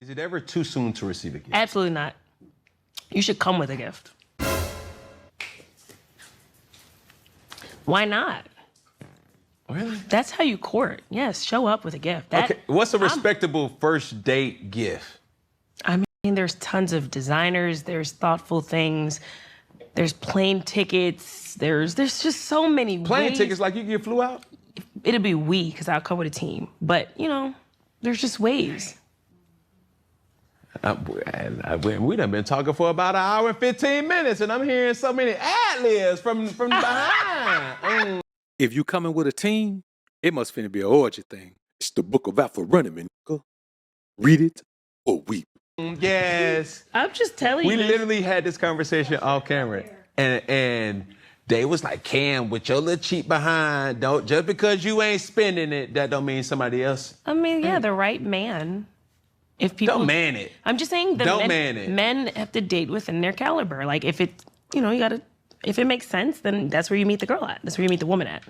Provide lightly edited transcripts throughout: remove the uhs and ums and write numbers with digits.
Is it ever too soon to receive a gift? Absolutely not. You should come with a gift. Why not? Really? That's how you court. Yes, show up with a gift. Okay, what's a respectable first date gift? I mean, there's tons of designers. There's thoughtful things. There's plane tickets. There's just so many Plane ways. tickets like you get flew out? It'll be we, because I'll come with a team. But, you know, there's just ways. We done been talking for about an hour and 15 minutes, and I'm hearing so many ad-libs from behind. If you coming with a team, it must finna be an orgy thing. It's the book of AlphaRonomy, nigga. Read it or weep. Yes. I'm just telling you. We literally had this conversation off camera, and they was like, Cam, with your little cheap behind, don't just because you ain't spending it, that don't mean somebody else. I mean, yeah, the right man. If people Don't man it. I'm just saying men have to date within their caliber. Like if it, you know, if it makes sense, then that's where you meet the girl at. That's where you meet the woman at.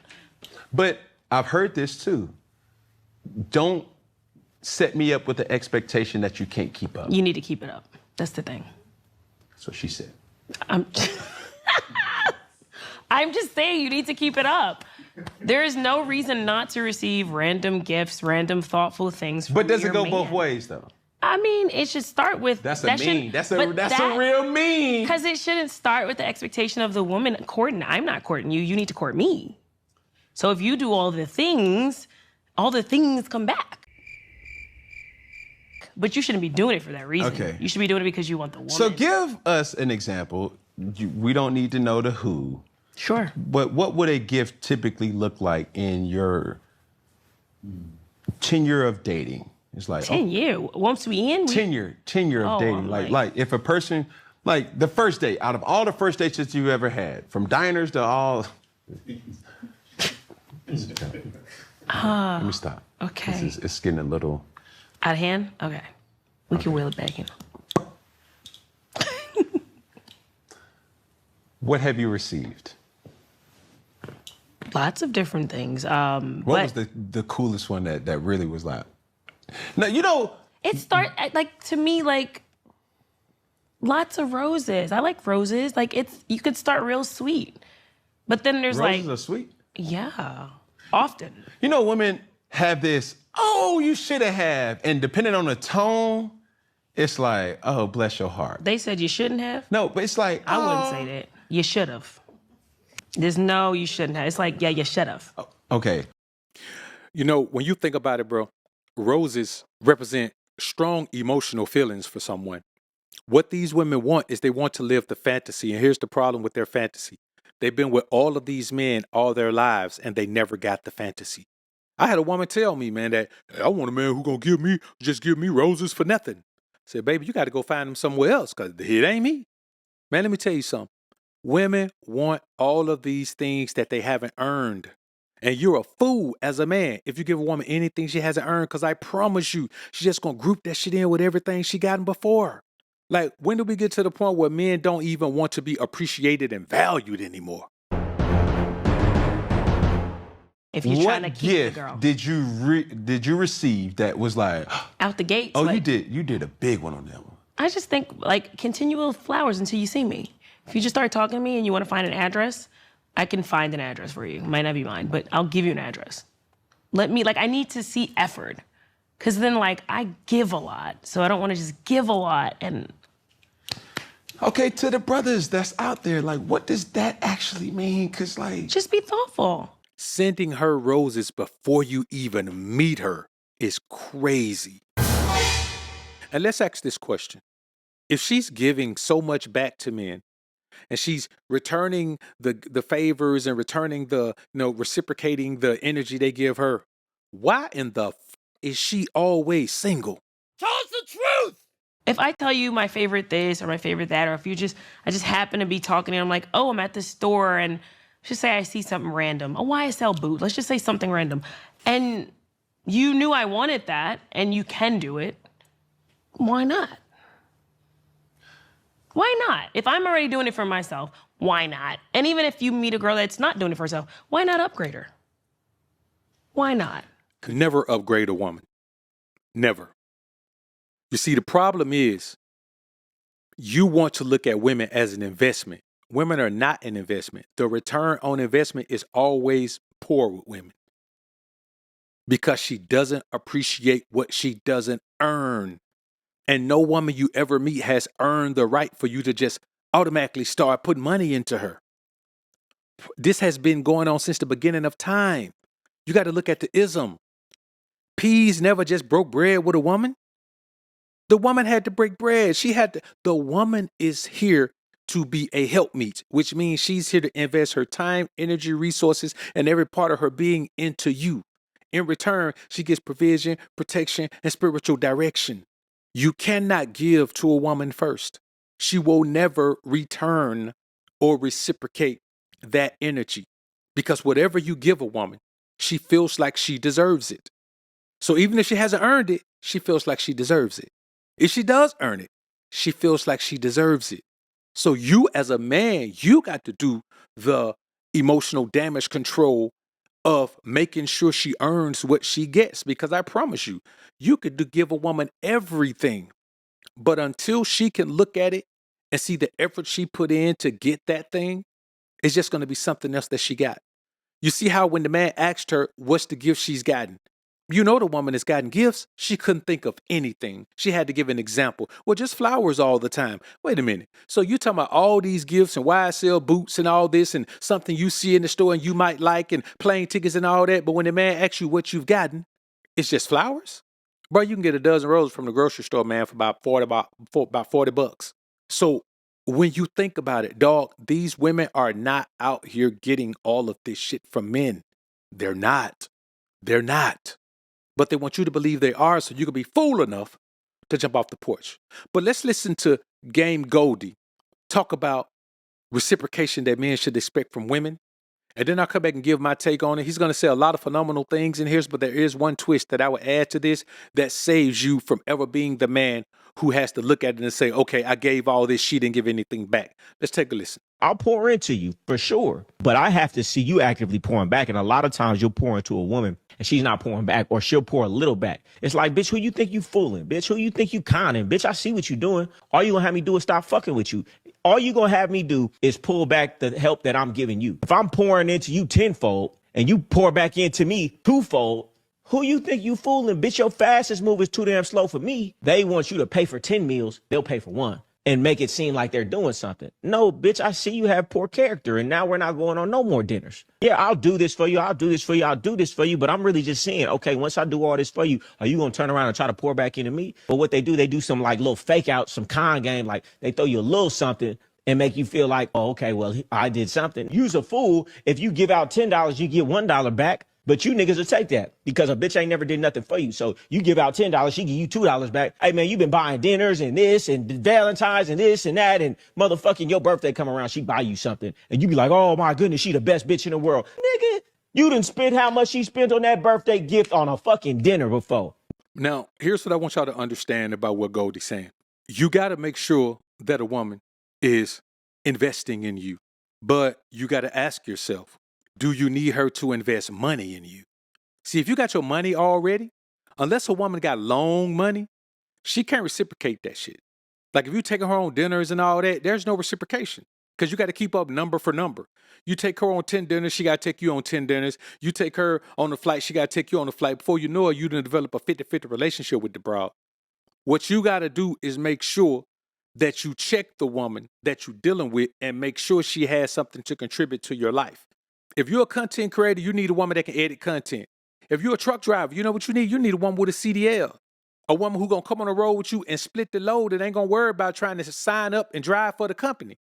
But I've heard this too. Don't set me up with the expectation that you can't keep up. You need to keep it up. That's the thing. That's what she said. I'm just saying you need to keep it up. There is no reason not to receive random gifts, random thoughtful things from But does your it go man. both ways though? I mean, it should start with That's a real mean. Because it shouldn't start with the expectation of the woman courting. I'm not courting you. You need to court me. So if you do all the things come back. But you shouldn't be doing it for that reason. Okay. You should be doing it because you want the woman. So give us an example. We don't need to know the who. Sure. But what would a gift typically look like in your tenure of dating? It's like 10 years. Once we in, tenure of dating. I'm Like if a person, like the first date, out of all the first dates that you've ever had, from diners to all. Let me stop. Okay. It's getting a little. Out of hand? Okay. We can wheel it back in. What have you received? Lots of different things. What was the coolest one that really was like? No, you know. To me, lots of roses. I like roses. You could start real sweet. But then there's Roses are sweet. Yeah, often. You know, women have this, oh, you should have. And depending on the tone, it's like, oh, bless your heart. They said you shouldn't have? No, but it's like, I wouldn't say that. You should have. There's no, you shouldn't have. It's like, yeah, you should have. Okay. You know, when you think about it, bro, roses represent strong emotional feelings for someone. What these women want is they want to live the fantasy. And here's the problem with their fantasy. They've been with all of these men all their lives and they never got the fantasy. I had a woman tell me, man, that hey, I want a man who gonna just give me roses for nothing. I said, baby, you got to go find them somewhere else because it ain't me. Man, let me tell you something. Women want all of these things that they haven't earned. And you're a fool as a man if you give a woman anything she hasn't earned, because I promise you, she's just going to group that shit in with everything she gotten before. Like, when do we get to the point where men don't even want to be appreciated and valued anymore? If you're trying to keep the girl. What gift did you receive that was like... Out the gates. Oh, you did a big one on that one. I just think, continual flowers until you see me. If you just start talking to me and you want to find an address, I can find an address for you. It might not be mine, but I'll give you an address. I need to see effort. Because then, I give a lot. So I don't want to just give a lot and... Okay, to the brothers that's out there, what does that actually mean? Because, Just be thoughtful. Sending her roses before you even meet her is crazy. And let's ask this question. If she's giving so much back to men, and she's returning the favors and returning reciprocating the energy they give her, why in the is she always single? Tell us the truth! If I tell you my favorite this or my favorite that, or if I just happen to be talking and I'm like, oh, I'm at the store and just say I see something random. A YSL boot, let's just say something random. And you knew I wanted that and you can do it, why not? Why not? If I'm already doing it for myself, why not? And even if you meet a girl that's not doing it for herself, why not upgrade her? Why not? Could never upgrade a woman. Never. You see, the problem is you want to look at women as an investment. Women are not an investment. The return on investment is always poor with women because she doesn't appreciate what she doesn't earn. And no woman you ever meet has earned the right for you to just automatically start putting money into her. This has been going on since the beginning of time. You got to look at the ism. Peas never just broke bread with a woman. The woman had to break bread. The woman is here to be a helpmeet, which means she's here to invest her time, energy, resources, and every part of her being into you. In return, she gets provision, protection, and spiritual direction. You cannot give to a woman first. She will never return or reciprocate that energy because whatever you give a woman, she feels like she deserves it. So even if she hasn't earned it, she feels like she deserves it. If she does earn it, she feels like she deserves it. So you as a man, you got to do the emotional damage control of making sure she earns what she gets. Because I promise you, you could give a woman everything, but until she can look at it and see the effort she put in to get that thing, it's just going to be something else that she got. You see how when the man asked her, what's the gift she's gotten? You know the woman has gotten gifts. She couldn't think of anything. She had to give an example. Well, just flowers all the time. Wait a minute. So you talking about all these gifts and why I sell boots and all this and something you see in the store and you might like and plane tickets and all that. But when the man asks you what you've gotten, it's just flowers? Bro, you can get a dozen roses from the grocery store, man, for about $40. So when you think about it, dog, these women are not out here getting all of this shit from men. They're not. They're not. But they want you to believe they are so you can be fool enough to jump off the porch. But let's listen to Game Goldie talk about reciprocation that men should expect from women. And then I'll come back and give my take on it. He's going to say a lot of phenomenal things in here, but there is one twist that I would add to this that saves you from ever being the man who has to look at it and say, okay, I gave all this, she didn't give anything back. Let's take a listen. I'll pour into you for sure, but I have to see you actively pouring back. And a lot of times you'll pour into a woman and she's not pouring back, or she'll pour a little back. It's like, bitch, who you think you fooling? Bitch, who you think you conning? Bitch, I see what you doing. All you gonna have me do is stop fucking with you. All you gonna have me do is pull back the help that I'm giving you. If I'm pouring into you tenfold and you pour back into me twofold, who you think you fooling? Bitch, your fastest move is too damn slow for me. They want you to pay for 10 meals. They'll pay for one and make it seem like they're doing something. No, bitch, I see you have poor character and now we're not going on no more dinners. Yeah, I'll do this for you. I'll do this for you. I'll do this for you. But I'm really just saying, okay, once I do all this for you, are you going to turn around and try to pour back into me? But what they do some like little fake out, some con game. Like they throw you a little something and make you feel like, oh, okay, well, I did something. You's a fool. If you give out $10, you get $1 back. But you niggas will take that because a bitch ain't never did nothing for you. So you give out $10, she give you $2 back. Hey, man, you been buying dinners and this and Valentine's and this and that. And motherfucking your birthday come around, she buy you something. And you be like, oh, my goodness, she the best bitch in the world. Nigga, you done spent how much she spent on that birthday gift on a fucking dinner before. Now, here's what I want y'all to understand about what Goldie's saying. You got to make sure that a woman is investing in you. But you got to ask yourself, do you need her to invest money in you? See, if you got your money already, unless a woman got long money, she can't reciprocate that shit. Like if you taking her on dinners and all that, there's no reciprocation because you got to keep up number for number. You take her on 10 dinners, she got to take you on 10 dinners. You take her on the flight, she got to take you on the flight. Before you know it, you done develop a 50-50 relationship with the broad. What you got to do is make sure that you check the woman that you're dealing with and make sure she has something to contribute to your life. If you're a content creator, you need a woman that can edit content. If you're a truck driver, you know what you need? You need a woman with a CDL. A woman who's going to come on the road with you and split the load and ain't going to worry about trying to sign up and drive for the company.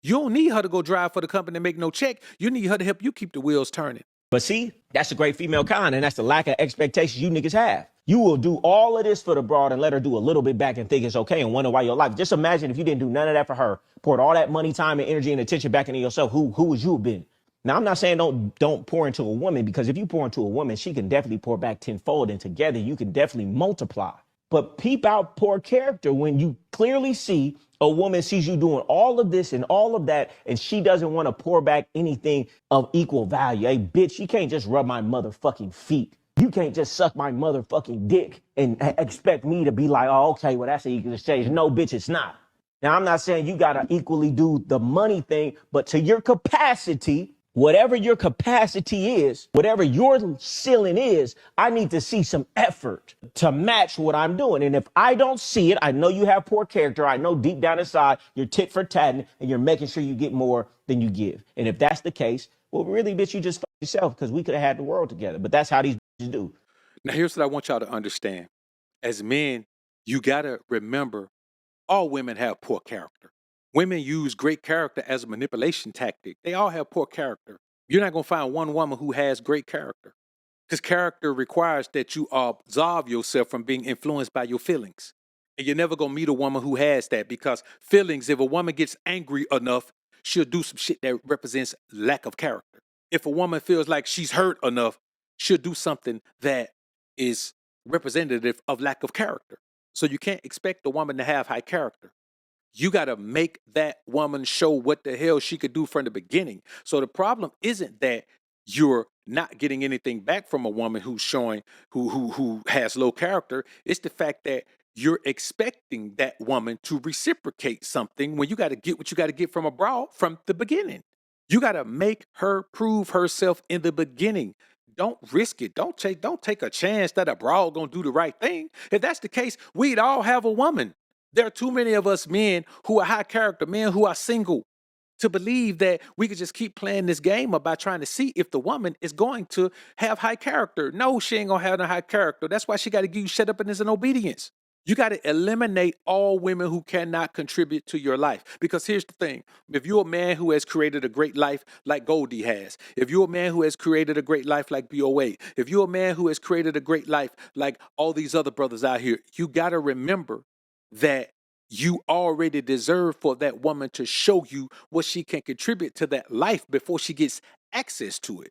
You don't need her to go drive for the company and make no check. You need her to help you keep the wheels turning. But see, that's a great female con, and that's the lack of expectations you niggas have. You will do all of this for the broad and let her do a little bit back and think it's okay and wonder why your life. Just imagine if you didn't do none of that for her, poured all that money, time, and energy and attention back into yourself, who would you have been? Now, I'm not saying don't pour into a woman, because if you pour into a woman, she can definitely pour back tenfold, and together you can definitely multiply. But peep out poor character when you clearly see a woman sees you doing all of this and all of that, and she doesn't want to pour back anything of equal value. Hey, bitch, you can't just rub my motherfucking feet. You can't just suck my motherfucking dick and expect me to be like, oh, okay, well, that's an equal exchange. No, bitch, it's not. Now, I'm not saying you got to equally do the money thing, but to your capacity, whatever your capacity is, whatever your ceiling is, I need to see some effort to match what I'm doing. And if I don't see it, I know you have poor character. I know deep down inside you're tit for tatting and you're making sure you get more than you give. And if that's the case, well, really, bitch, you just fuck yourself because we could have had the world together. But that's how these bitches do. Now, here's what I want y'all to understand. As men, you got to remember all women have poor character. Women use great character as a manipulation tactic. They all have poor character. You're not going to find one woman who has great character because character requires that you absolve yourself from being influenced by your feelings. And you're never going to meet a woman who has that because feelings, if a woman gets angry enough, she'll do some shit that represents lack of character. If a woman feels like she's hurt enough, she'll do something that is representative of lack of character. So you can't expect a woman to have high character. You got to make that woman show what the hell she could do from the beginning. So the problem isn't that you're not getting anything back from a woman who's showing who has low character. It's the fact that you're expecting that woman to reciprocate something when you got to get what you got to get from a broad from the beginning. You got to make her prove herself in the beginning. Don't risk it. Don't take a chance that a broad gonna do the right thing. If that's the case, we'd all have a woman. There are too many of us men who are high character, men who are single, to believe that we could just keep playing this game about trying to see if the woman is going to have high character. No, she ain't gonna have no high character. That's why she got to give you shut up and is an obedience. You got to eliminate all women who cannot contribute to your life. Because here's the thing. If you're a man who has created a great life like Goldie has, if you're a man who has created a great life like BOA, if you're a man who has created a great life like all these other brothers out here, you got to remember that you already deserve for that woman to show you what she can contribute to that life before she gets access to it.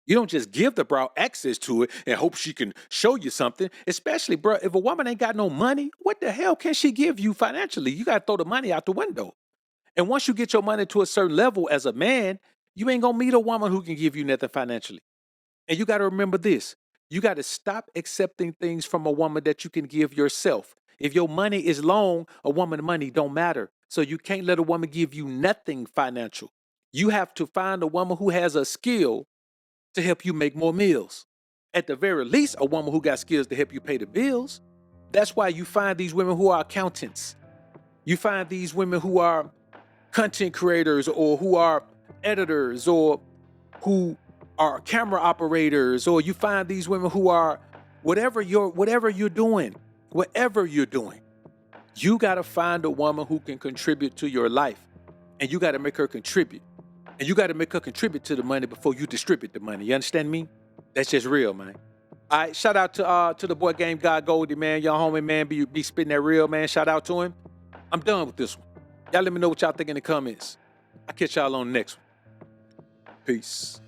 You don't just give the bro access to it and hope she can show you something. Especially, bro, if a woman ain't got no money, what the hell can she give you financially? You got to throw the money out the window. And once you get your money to a certain level as a man, you ain't going to meet a woman who can give you nothing financially. And you got to remember this. You got to stop accepting things from a woman that you can give yourself. If your money is long, a woman's money don't matter. So you can't let a woman give you nothing financial. You have to find a woman who has a skill to help you make more meals. At the very least, a woman who got skills to help you pay the bills. That's why you find these women who are accountants. You find these women who are content creators or who are editors or who are camera operators, or you find these women who are whatever you're doing, you got to find a woman who can contribute to your life, and you got to make her contribute. And you got to make her contribute to the money before you distribute the money. You understand me? That's just real, man. All right, shout out to the boy Game God Goldie, man. Y'all homie, man, be spitting that real, man. Shout out to him. I'm done with this one. Y'all let me know what y'all think in the comments. I'll catch y'all on the next one. Peace.